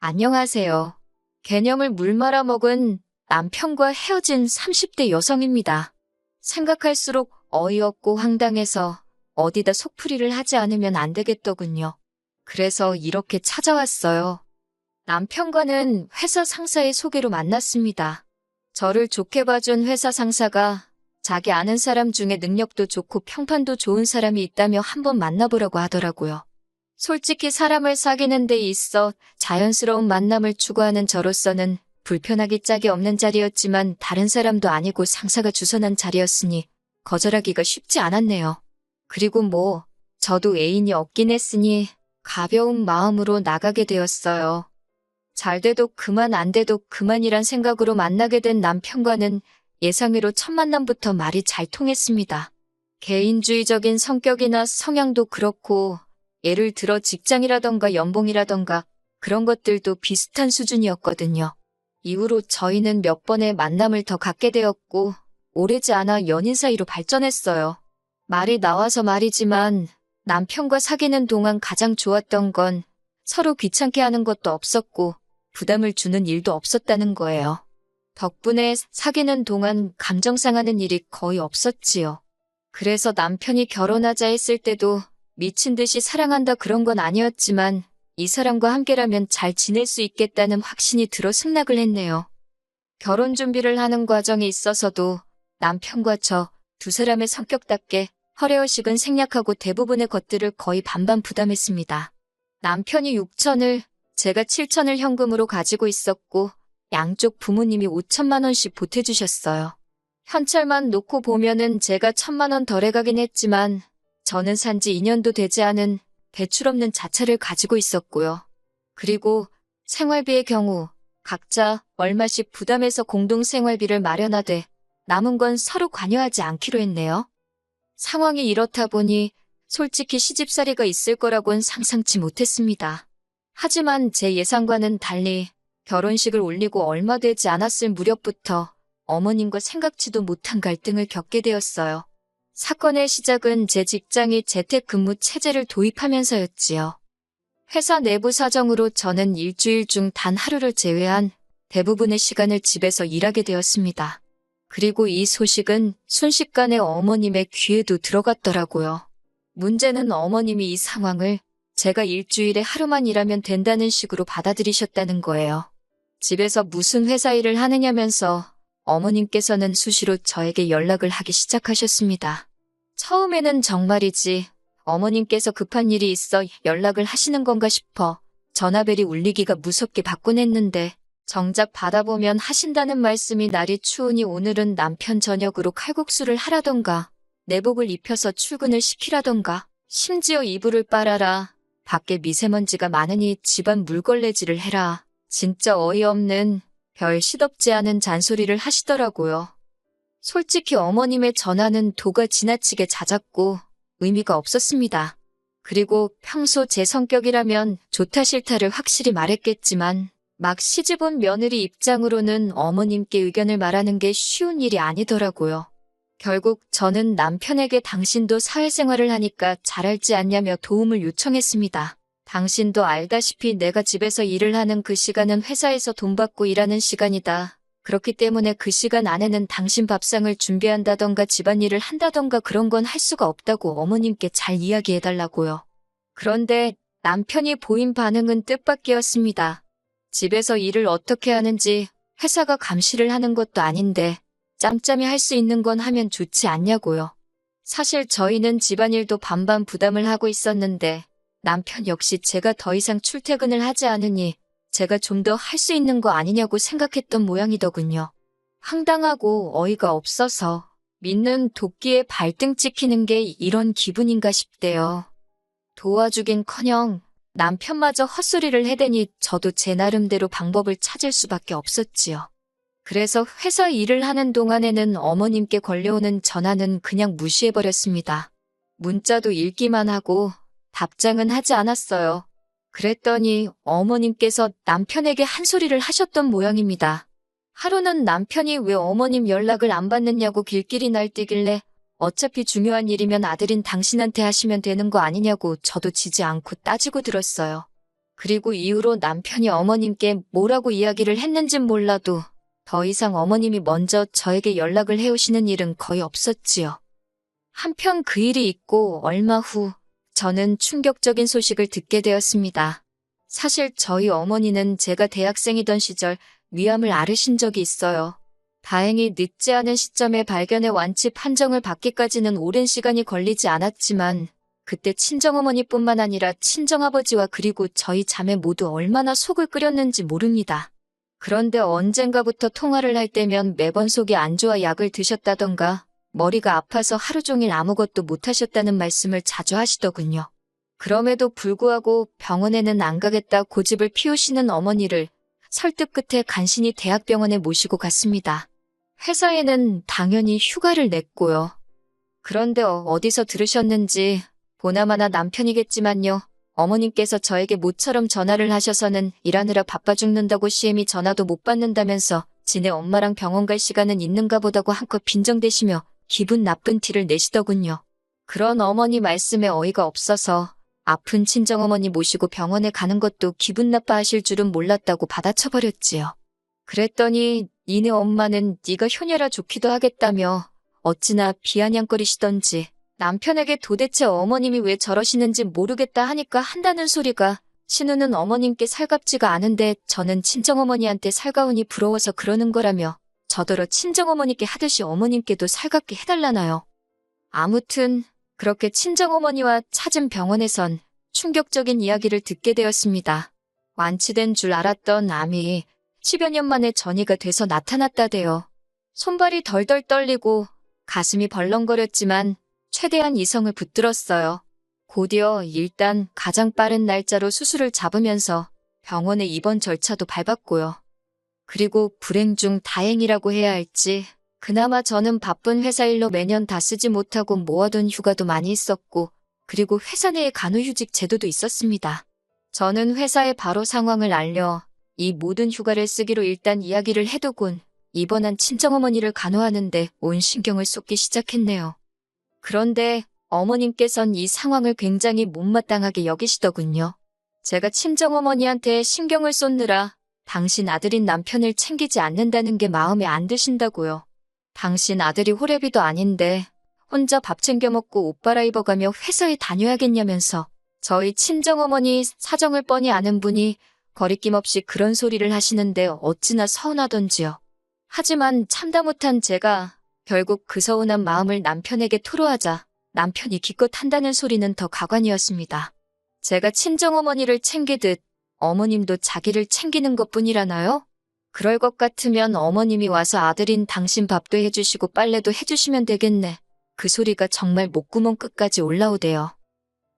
안녕하세요. 개념을 물 말아먹은 남편과 헤어진 30대 여성입니다. 생각할수록 어이없고 황당해서 어디다 속풀이를 하지 않으면 안 되겠더군요. 그래서 이렇게 찾아왔어요. 남편과는 회사 상사의 소개로 만났습니다. 저를 좋게 봐준 회사 상사가 자기 아는 사람 중에 능력도 좋고 평판도 좋은 사람이 있다며 한번 만나보라고 하더라고요. 솔직히 사람을 사귀는 데 있어 자연스러운 만남을 추구하는 저로서는 불편하기 짝이 없는 자리였지만 다른 사람도 아니고 상사가 주선한 자리였으니 거절하기가 쉽지 않았네요. 그리고 저도 애인이 없긴 했으니 가벼운 마음으로 나가게 되었어요. 잘 돼도 그만 안 돼도 그만이란 생각으로 만나게 된 남편과는 예상외로 첫 만남부터 말이 잘 통했습니다. 개인주의적인 성격이나 성향도 그렇고 예를 들어 직장이라던가 연봉이라던가 그런 것들도 비슷한 수준이었거든요. 이후로 저희는 몇 번의 만남을 더 갖게 되었고 오래지 않아 연인 사이로 발전했어요. 말이 나와서 말이지만 남편과 사귀는 동안 가장 좋았던 건 서로 귀찮게 하는 것도 없었고 부담을 주는 일도 없었다는 거예요. 덕분에 사귀는 동안 감정 상하는 일이 거의 없었지요. 그래서 남편이 결혼하자 했을 때도 미친 듯이 사랑한다 그런 건 아니었지만 이 사람과 함께라면 잘 지낼 수 있겠다는 확신이 들어 승낙을 했네요. 결혼 준비를 하는 과정에 있어서도 남편과 저 두 사람의 성격답게 허례허식은 생략하고 대부분의 것들을 거의 반반 부담했습니다. 남편이 6천을, 제가 7천을 현금으로 가지고 있었고 양쪽 부모님이 5천만 원씩 보태주셨어요. 현찰만 놓고 보면은 제가 1,000만 원 덜해가긴 했지만 저는 산지 2년도 되지 않은 대출 없는 자차를 가지고 있었고요. 그리고 생활비의 경우 각자 얼마씩 부담해서 공동 생활비를 마련하되 남은 건 서로 관여하지 않기로 했네요. 상황이 이렇다 보니 솔직히 시집살이가 있을 거라고는 상상치 못했습니다. 하지만 제 예상과는 달리 결혼식을 올리고 얼마 되지 않았을 무렵부터 어머님과 생각지도 못한 갈등을 겪게 되었어요. 사건의 시작은 제 직장이 재택근무 체제를 도입하면서였지요. 회사 내부 사정으로 저는 일주일 중 단 하루를 제외한 대부분의 시간을 집에서 일하게 되었습니다. 그리고 이 소식은 순식간에 어머님의 귀에도 들어갔더라고요. 문제는 어머님이 이 상황을 제가 일주일에 하루만 일하면 된다는 식으로 받아들이셨다는 거예요. 집에서 무슨 회사 일을 하느냐면서 어머님께서는 수시로 저에게 연락을 하기 시작하셨습니다. 처음에는 정말이지 어머님께서 급한 일이 있어 연락을 하시는 건가 싶어 전화벨이 울리기가 무섭게 받곤 했는데 정작 받아보면 하신다는 말씀이 날이 추우니 오늘은 남편 저녁으로 칼국수를 하라던가 내복을 입혀서 출근을 시키라던가 심지어 이불을 빨아라. 밖에 미세먼지가 많으니 집안 물걸레질을 해라. 진짜 어이없는 별 시덥지 않은 잔소리를 하시더라고요. 솔직히 어머님의 전화는 도가 지나치게 잦았고 의미가 없었습니다. 그리고 평소 제 성격이라면 좋다 싫다를 확실히 말했겠지만 막 시집온 며느리 입장으로는 어머님께 의견을 말하는 게 쉬운 일이 아니더라고요. 결국 저는 남편에게 당신도 사회생활을 하니까 잘할지 않냐며 도움을 요청했습니다. 당신도 알다시피 내가 집에서 일을 하는 그 시간은 회사에서 돈 받고 일하는 시간이다. 그렇기 때문에 그 시간 안에는 당신 밥상을 준비한다던가 집안일을 한다던가 그런 건 할 수가 없다고 어머님께 잘 이야기해달라고요. 그런데 남편이 보인 반응은 뜻밖이었습니다. 집에서 일을 어떻게 하는지 회사가 감시를 하는 것도 아닌데 짬짬이 할 수 있는 건 하면 좋지 않냐고요. 사실 저희는 집안일도 반반 부담을 하고 있었는데 남편 역시 제가 더 이상 출퇴근을 하지 않으니 제가 좀 더 할 수 있는 거 아니냐고 생각했던 모양이더군요. 황당하고 어이가 없어서 믿는 도끼에 발등 찍히는 게 이런 기분인가 싶대요. 도와주긴커녕 남편마저 헛소리를 해대니 저도 제 나름대로 방법을 찾을 수밖에 없었지요. 그래서 회사 일을 하는 동안에는 어머님께 걸려오는 전화는 그냥 무시해버렸습니다. 문자도 읽기만 하고 답장은 하지 않았어요. 그랬더니 어머님께서 남편에게 한 소리를 하셨던 모양입니다. 하루는 남편이 왜 어머님 연락을 안 받느냐고 길길이 날뛰길래 어차피 중요한 일이면 아들인 당신한테 하시면 되는 거 아니냐고 저도 지지 않고 따지고 들었어요. 그리고 이후로 남편이 어머님께 뭐라고 이야기를 했는진 몰라도 더 이상 어머님이 먼저 저에게 연락을 해오시는 일은 거의 없었지요. 한편 그 일이 있고 얼마 후 저는 충격적인 소식을 듣게 되었습니다. 사실 저희 어머니는 제가 대학생이던 시절 위암을 앓으신 적이 있어요. 다행히 늦지 않은 시점에 발견해 완치 판정을 받기까지는 오랜 시간이 걸리지 않았지만 그때 친정어머니뿐만 아니라 친정아버지와 그리고 저희 자매 모두 얼마나 속을 끓였는지 모릅니다. 그런데 언젠가부터 통화를 할 때면 매번 속이 안 좋아 약을 드셨다던가 머리가 아파서 하루 종일 아무것도 못하셨다는 말씀을 자주 하시더군요. 그럼에도 불구하고 병원에는 안 가겠다 고집을 피우시는 어머니를 설득 끝에 간신히 대학병원에 모시고 갔습니다. 회사에는 당연히 휴가를 냈고요. 그런데 어디서 들으셨는지 보나마나 남편이겠지만요. 어머님께서 저에게 모처럼 전화를 하셔서는 일하느라 바빠 죽는다고 시엠이 전화도 못 받는다면서 지네 엄마랑 병원 갈 시간은 있는가 보다고 한껏 빈정대시며 기분 나쁜 티를 내시더군요. 그런 어머니 말씀에 어이가 없어서 아픈 친정어머니 모시고 병원에 가는 것도 기분 나빠하실 줄은 몰랐다고 받아쳐버렸지요. 그랬더니 니네 엄마는 네가 효녀라 좋기도 하겠다며 어찌나 비아냥거리시던지 남편에게 도대체 어머님이 왜 저러시는지 모르겠다 하니까 한다는 소리가 신우는 어머님께 살갑지가 않은데 저는 친정어머니한테 살가우니 부러워서 그러는 거라며 저더러 친정어머니께 하듯이 어머님께도 살갑게 해달라나요. 아무튼 그렇게 친정어머니와 찾은 병원에선 충격적인 이야기를 듣게 되었습니다. 완치된 줄 알았던 암이 10여 년 만에 전이가 돼서 나타났다대요. 손발이 덜덜 떨리고 가슴이 벌렁거렸지만 최대한 이성을 붙들었어요. 곧이어 일단 가장 빠른 날짜로 수술을 잡으면서 병원에 입원 절차도 밟았고요. 그리고 불행 중 다행이라고 해야 할지 그나마 저는 바쁜 회사 일로 매년 다 쓰지 못하고 모아둔 휴가도 많이 있었고 그리고 회사 내에 간호휴직 제도도 있었습니다. 저는 회사에 바로 상황을 알려 이 모든 휴가를 쓰기로 일단 이야기를 해두곤 입원한 친정어머니를 간호하는데 온 신경을 쏟기 시작했네요. 그런데 어머님께선 이 상황을 굉장히 못마땅하게 여기시더군요. 제가 친정어머니한테 신경을 쏟느라 당신 아들인 남편을 챙기지 않는다는 게 마음에 안 드신다고요. 당신 아들이 호래비도 아닌데 혼자 밥 챙겨 먹고 옷 갈아입어가며 회사에 다녀야겠냐면서 저희 친정어머니 사정을 뻔히 아는 분이 거리낌 없이 그런 소리를 하시는데 어찌나 서운하던지요. 하지만 참다 못한 제가 결국 그 서운한 마음을 남편에게 토로하자 남편이 기껏 한다는 소리는 더 가관이었습니다. 제가 친정어머니를 챙기듯 어머님도 자기를 챙기는 것뿐이라나요? 그럴 것 같으면 어머님이 와서 아들인 당신 밥도 해주시고 빨래도 해주시면 되겠네. 그 소리가 정말 목구멍 끝까지 올라오대요.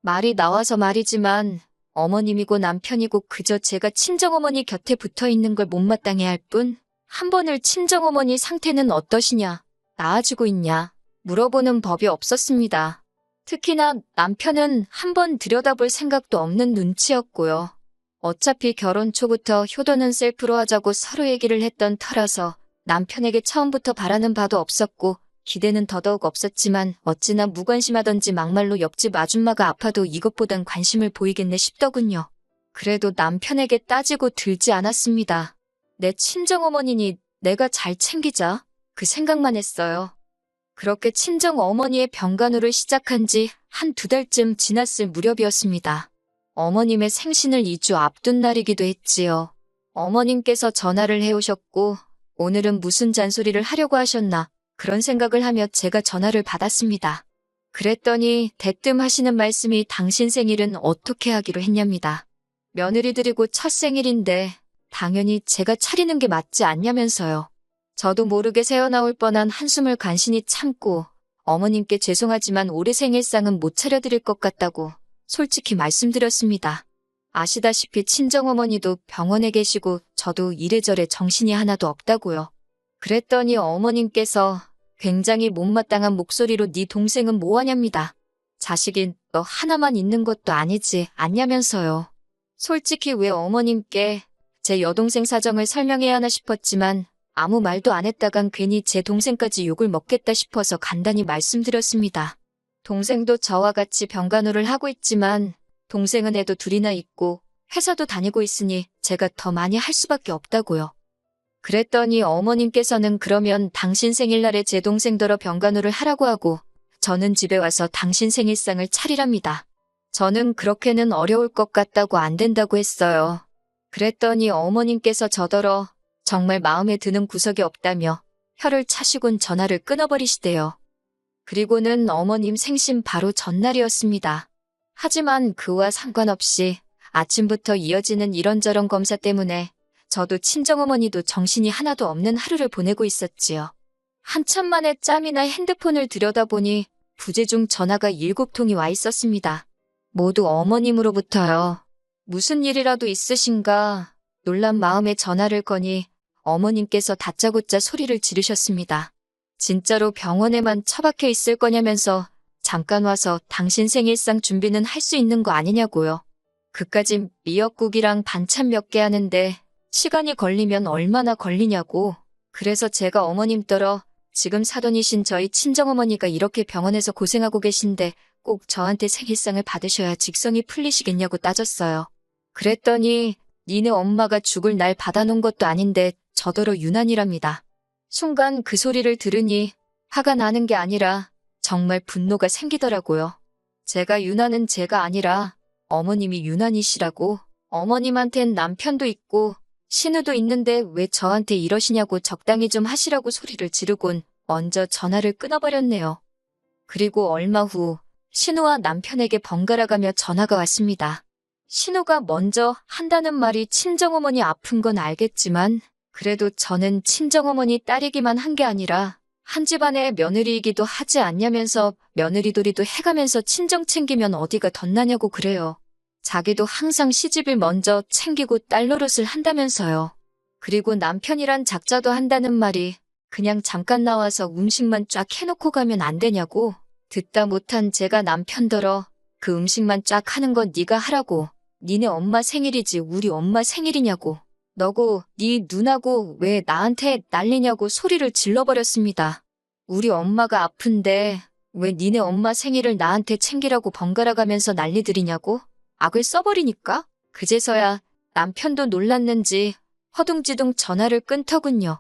말이 나와서 말이지만 어머님이고 남편이고 그저 제가 친정어머니 곁에 붙어있는 걸 못마땅해 할 뿐 한 번을 친정어머니 상태는 어떠시냐, 나아지고 있냐 물어보는 법이 없었습니다. 특히나 남편은 한 번 들여다볼 생각도 없는 눈치였고요. 어차피 결혼 초부터 효도는 셀프로 하자고 서로 얘기를 했던 터라서 남편에게 처음부터 바라는 바도 없었고 기대는 더더욱 없었지만 어찌나 무관심하던지 막말로 옆집 아줌마가 아파도 이것보단 관심을 보이겠네 싶더군요. 그래도 남편에게 따지고 들지 않았습니다. 내 친정어머니니 내가 잘 챙기자 그 생각만 했어요. 그렇게 친정어머니의 병간호를 시작한 지 한 2달쯤 지났을 무렵이었습니다. 어머님의 생신을 2주 앞둔 날이기도 했지요. 어머님께서 전화를 해오셨고 오늘은 무슨 잔소리를 하려고 하셨나 그런 생각을 하며 제가 전화를 받았습니다. 그랬더니 대뜸 하시는 말씀이 당신 생일은 어떻게 하기로 했냐입니다. 며느리들이고 첫 생일인데 당연히 제가 차리는 게 맞지 않냐면서요. 저도 모르게 새어나올 뻔한 한숨을 간신히 참고 어머님께 죄송하지만 올해 생일상은 못 차려드릴 것 같다고 솔직히 말씀드렸습니다. 아시다시피 친정어머니도 병원에 계시고 저도 이래저래 정신이 하나도 없다고요. 그랬더니 어머님께서 굉장히 못마땅한 목소리로 네 동생은 뭐하냐입니다. 자식이 너 하나만 있는 것도 아니지 않냐면서요. 솔직히 왜 어머님께 제 여동생 사정을 설명해야 하나 싶었지만 아무 말도 안 했다간 괜히 제 동생까지 욕을 먹겠다 싶어서 간단히 말씀드렸습니다. 동생도 저와 같이 병간호를 하고 있지만 동생은 애도 둘이나 있고 회사도 다니고 있으니 제가 더 많이 할 수밖에 없다고요. 그랬더니 어머님께서는 그러면 당신 생일날에 제 동생더러 병간호를 하라고 하고 저는 집에 와서 당신 생일상을 차리랍니다. 저는 그렇게는 어려울 것 같다고 안 된다고 했어요. 그랬더니 어머님께서 저더러 정말 마음에 드는 구석이 없다며 혀를 차시곤 전화를 끊어버리시대요. 그리고는 어머님 생신 바로 전날이었습니다. 하지만 그와 상관없이 아침부터 이어지는 이런저런 검사 때문에 저도 친정어머니도 정신이 하나도 없는 하루를 보내고 있었지요. 한참 만에 짬이나 핸드폰을 들여다보니 부재중 전화가 7통이 와 있었습니다. 모두 어머님으로부터요. 무슨 일이라도 있으신가 놀란 마음에 전화를 거니 어머님께서 다짜고짜 소리를 지르셨습니다. 진짜로 병원에만 처박혀 있을 거냐면서 잠깐 와서 당신 생일상 준비는 할 수 있는 거 아니냐고요. 그까짓 미역국이랑 반찬 몇 개 하는데 시간이 걸리면 얼마나 걸리냐고. 그래서 제가 어머님더러 지금 사돈이신 저희 친정어머니가 이렇게 병원에서 고생하고 계신데 꼭 저한테 생일상을 받으셔야 직성이 풀리시겠냐고 따졌어요. 그랬더니 니네 엄마가 죽을 날 받아놓은 것도 아닌데 저더러 유난이랍니다. 순간 그 소리를 들으니 화가 나는 게 아니라 정말 분노가 생기더라고요. 제가 유난은 제가 아니라 어머님이 유난이시라고. 어머님한텐 남편도 있고 신우도 있는데 왜 저한테 이러시냐고 적당히 좀 하시라고 소리를 지르곤 먼저 전화를 끊어버렸네요. 그리고 얼마 후 신우와 남편에게 번갈아가며 전화가 왔습니다. 신우가 먼저 한다는 말이 친정어머니 아픈 건 알겠지만 그래도 저는 친정어머니 딸이기만 한 게 아니라 한 집안의 며느리이기도 하지 않냐면서 며느리돌이도 해가면서 친정 챙기면 어디가 덧나냐고 그래요. 자기도 항상 시집을 먼저 챙기고 딸 노릇을 한다면서요. 그리고 남편이란 작자도 한다는 말이 그냥 잠깐 나와서 음식만 쫙 해놓고 가면 안 되냐고. 듣다 못한 제가 남편더러 그 음식만 쫙 하는 건 네가 하라고. 니네 엄마 생일이지 우리 엄마 생일이냐고. 너고 네 누나고 왜 나한테 난리냐고 소리를 질러버렸습니다. 우리 엄마가 아픈데 왜 니네 엄마 생일을 나한테 챙기라고 번갈아가면서 난리들이냐고. 악을 써버리니까 그제서야 남편도 놀랐는지 허둥지둥 전화를 끊더군요.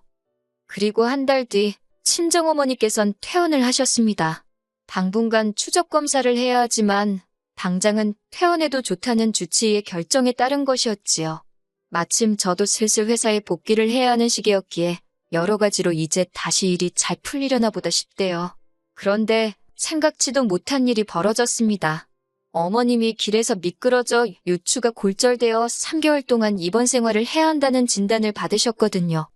그리고 한 달 뒤 친정어머니께선 퇴원을 하셨습니다. 당분간 추적검사를 해야 하지만 당장은 퇴원해도 좋다는 주치의의 결정에 따른 것이었지요. 마침 저도 슬슬 회사에 복귀를 해야 하는 시기였기에 여러 가지로 이제 다시 일이 잘 풀리려나 보다 싶대요. 그런데 생각지도 못한 일이 벌어졌습니다. 어머님이 길에서 미끄러져 요추가 골절되어 3개월 동안 입원 생활을 해야 한다는 진단을 받으셨거든요.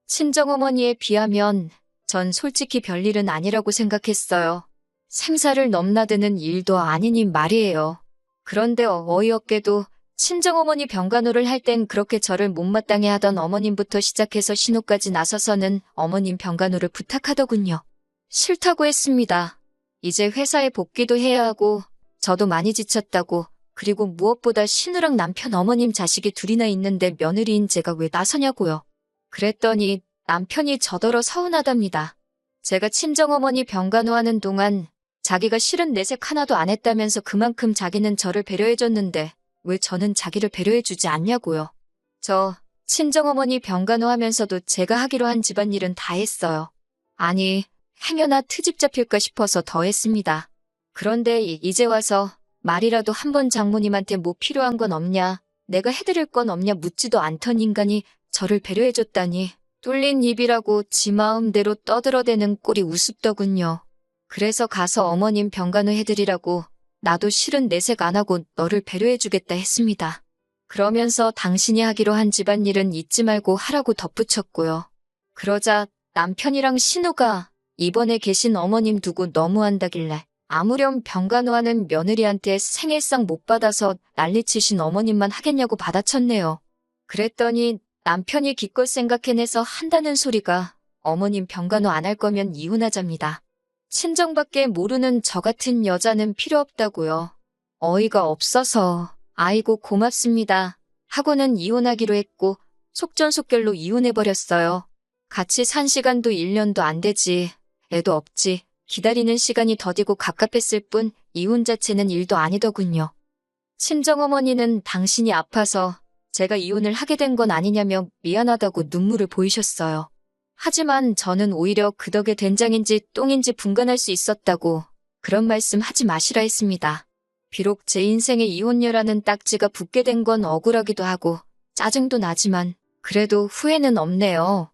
친정어머니에 비하면 전 솔직히 별일은 아니라고 생각했어요. 생사를 넘나드는 일도 아니니 말이에요. 그런데 어이없게도 친정어머니 병간호를 할 땐 그렇게 저를 못마땅해 하던 어머님부터 시작해서 신우까지 나서서는 어머님 병간호를 부탁하더군요. 싫다고 했습니다. 이제 회사에 복귀도 해야 하고 저도 많이 지쳤다고. 그리고 무엇보다 신우랑 남편 어머님 자식이 둘이나 있는데 며느리인 제가 왜 나서냐고요. 그랬더니 남편이 저더러 서운하답니다. 제가 친정어머니 병간호하는 동안 자기가 싫은 내색 하나도 안 했다면서 그만큼 자기는 저를 배려해줬는데 왜 저는 자기를 배려해주지 않냐고요. 저 친정어머니 병간호하면서도 제가 하기로 한 집안일은 다 했어요. 아니 행여나 트집 잡힐까 싶어서 더 했습니다. 그런데 이제 와서 말이라도 한번 장모님한테 뭐 필요한 건 없냐, 내가 해드릴 건 없냐 묻지도 않던 인간이 저를 배려해줬다니 뚫린 입이라고 지 마음대로 떠들어대는 꼴이 우습더군요. 그래서 가서 어머님 병간호 해드리라고 나도 싫은 내색 안 하고 너를 배려해주겠다 했습니다. 그러면서 당신이 하기로 한 집안일은 잊지 말고 하라고 덧붙였고요. 그러자 남편이랑 신우가 입원해 계신 어머님 두고 너무한다길래 아무렴 병간호하는 며느리한테 생일상 못 받아서 난리치신 어머님만 하겠냐고 받아쳤네요. 그랬더니 남편이 기껏 생각해내서 한다는 소리가 어머님 병간호 안 할 거면 이혼하자입니다. 친정밖에 모르는 저 같은 여자는 필요 없다고요. 어이가 없어서 아이고 고맙습니다 하고는 이혼하기로 했고 속전속결로 이혼해버렸어요. 같이 산 시간도 1년도 안 되지. 애도 없지. 기다리는 시간이 더디고 갑갑했을 뿐 이혼 자체는 일도 아니더군요. 친정어머니는 당신이 아파서 제가 이혼을 하게 된 건 아니냐며 미안하다고 눈물을 보이셨어요. 하지만 저는 오히려 그 덕에 된장인지 똥인지 분간할 수 있었다고 그런 말씀 하지 마시라 했습니다. 비록 제 인생에 이혼녀라는 딱지가 붙게 된 건 억울하기도 하고 짜증도 나지만 그래도 후회는 없네요.